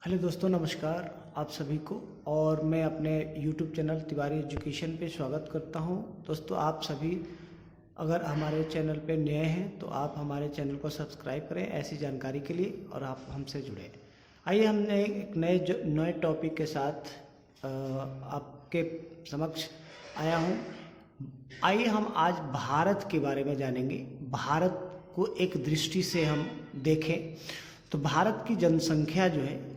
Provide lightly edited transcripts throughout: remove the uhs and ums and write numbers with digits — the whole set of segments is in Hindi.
हेलो दोस्तों, नमस्कार आप सभी को। और मैं अपने YouTube चैनल तिवारी एजुकेशन पे स्वागत करता हूं। दोस्तों, आप सभी अगर हमारे चैनल पे नए हैं तो आप हमारे चैनल को सब्सक्राइब करें ऐसी जानकारी के लिए और आप हमसे जुड़ें। आइए हमने एक नए टॉपिक के साथ आपके समक्ष आया हूं। आइए हम आज भारत के बारे में जानेंगे। भारत को एक दृष्टि से हम देखें तो भारत की जनसंख्या जो है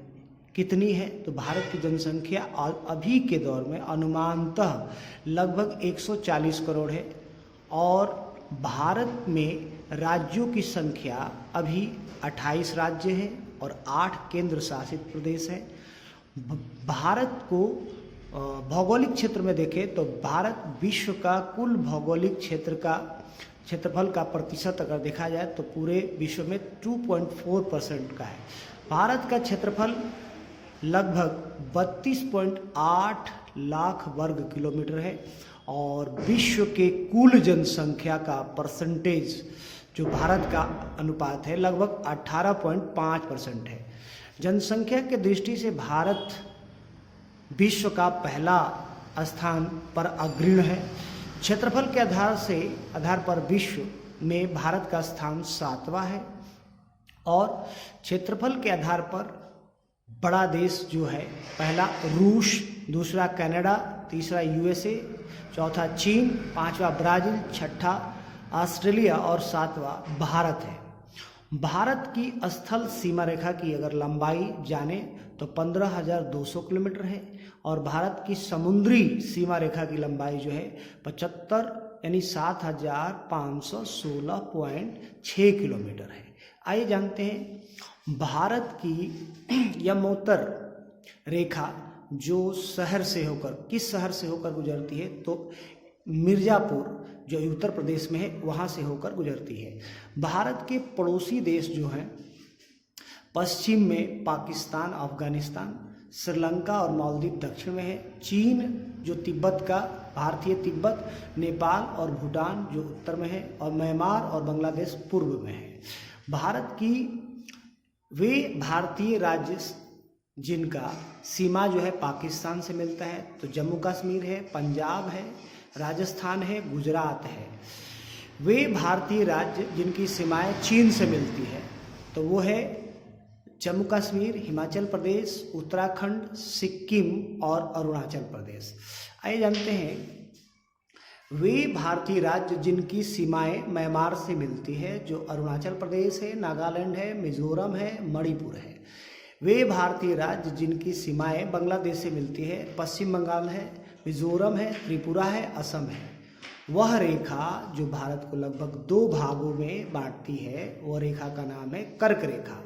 कितनी है, तो भारत की जनसंख्या अभी के दौर में अनुमानतः लगभग 140 करोड़ है। और भारत में राज्यों की संख्या अभी 28 राज्य हैं और 8 केंद्र शासित प्रदेश हैं। भारत को भौगोलिक क्षेत्र में देखें तो भारत विश्व का कुल भौगोलिक क्षेत्रफल का प्रतिशत अगर देखा जाए तो पूरे विश्व में 2.4% का है। भारत का क्षेत्रफल लगभग 32.8 लाख वर्ग किलोमीटर है और विश्व के कुल जनसंख्या का परसेंटेज जो भारत का अनुपात है लगभग 18.5% है। जनसंख्या के दृष्टि से भारत विश्व का पहला स्थान पर अग्रणी है। क्षेत्रफल के आधार पर विश्व में भारत का स्थान 7वां है और क्षेत्रफल के आधार पर बड़ा देश जो है पहला रूस, दूसरा कनाडा, तीसरा यूएसए, चौथा चीन, पांचवा ब्राज़ील, छठा ऑस्ट्रेलिया और सातवां भारत है। भारत की स्थल सीमा रेखा की अगर लंबाई जाने तो 15,200 किलोमीटर है और भारत की समुद्री सीमा रेखा की लंबाई जो है 75 यानी 7,516.6 किलोमीटर है। आइए जानते हैं भारत की यमोत्तर रेखा जो किस शहर से होकर गुजरती है, तो मिर्ज़ापुर जो उत्तर प्रदेश में है वहाँ से होकर गुजरती है। भारत के पड़ोसी देश जो हैं पश्चिम में पाकिस्तान, अफगानिस्तान, श्रीलंका और मालदीव दक्षिण में है। चीन जो भारतीय तिब्बत, नेपाल और भूटान जो उत्तर में है और म्यांमार और बांग्लादेश पूर्व में है। भारत की वे भारतीय राज्य जिनका सीमा जो है पाकिस्तान से मिलता है तो जम्मू कश्मीर है, पंजाब है, राजस्थान है, गुजरात है। वे भारतीय राज्य जिनकी सीमाएं चीन से मिलती है तो वो है जम्मू कश्मीर, हिमाचल प्रदेश, उत्तराखंड, सिक्किम और अरुणाचल प्रदेश। आइए जानते हैं वे भारतीय राज्य जिनकी सीमाएं म्यांमार से मिलती है जो अरुणाचल प्रदेश है, नागालैंड है, मिजोरम है, मणिपुर है। वे भारतीय राज्य जिनकी सीमाएं बांग्लादेश से मिलती है, पश्चिम बंगाल है, मिजोरम है, त्रिपुरा है, असम है। वह रेखा जो भारत को लगभग 2 भागों में बांटती है वह रेखा का नाम है कर्क रेखा।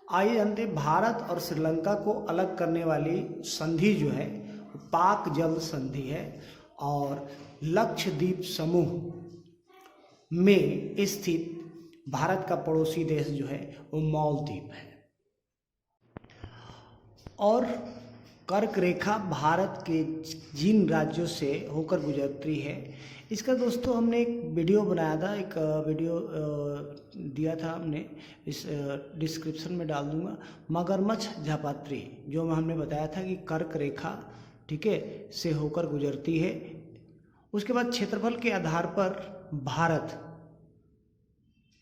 आइए जानते हैं भारत और श्रीलंका को अलग करने वाली संधि जो है पाक जल संधि है और लक्षद्वीप समूह में स्थित भारत का पड़ोसी देश जो है वो मालदीव है। और कर्क रेखा भारत के जिन राज्यों से होकर गुजरती है इसका दोस्तों हमने एक वीडियो बनाया था, एक वीडियो दिया था हमने, इस डिस्क्रिप्शन में डाल दूंगा। मगरमच्छ झापात्री जो हमने बताया था कि कर्क रेखा ठीक है से होकर गुजरती है। उसके बाद क्षेत्रफल के आधार पर भारत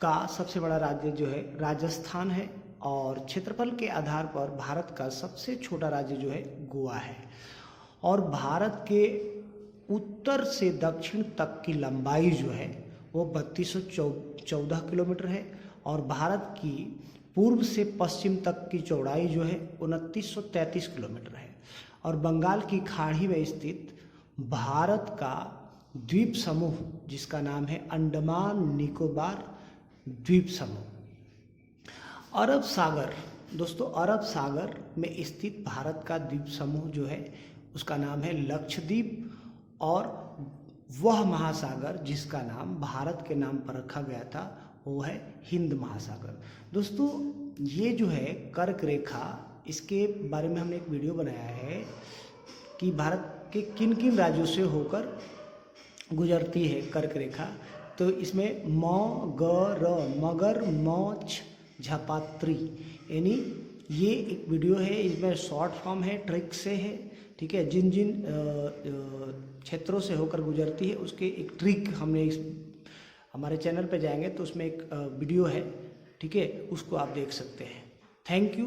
का सबसे बड़ा राज्य जो है राजस्थान है और क्षेत्रफल के आधार पर भारत का सबसे छोटा राज्य जो है गोवा है। और भारत के उत्तर से दक्षिण तक की लंबाई जो है वो 3214 किलोमीटर है और भारत की पूर्व से पश्चिम तक की चौड़ाई जो है 2933 किलोमीटर है। और बंगाल की खाड़ी में स्थित भारत का द्वीप समूह जिसका नाम है अंडमान निकोबार द्वीप समूह। अरब सागर दोस्तों, अरब सागर में स्थित भारत का द्वीप समूह जो है उसका नाम है लक्षद्वीप और वह महासागर जिसका नाम भारत के नाम पर रखा गया था वो है हिंद महासागर। दोस्तों, ये जो है कर्क रेखा इसके बारे में हमने एक वीडियो बनाया है कि भारत के किन किन राज्यों से होकर गुजरती है कर्क रेखा। तो इसमें मगर मौछ झपात्री यानी ये एक वीडियो है, इसमें शॉर्ट फॉर्म है, ट्रिक से है, ठीक है। जिन जिन क्षेत्रों से होकर गुजरती है उसके एक ट्रिक हमने इस हमारे चैनल पे जाएंगे तो उसमें एक वीडियो है, ठीक है, उसको आप देख सकते हैं। Thank you.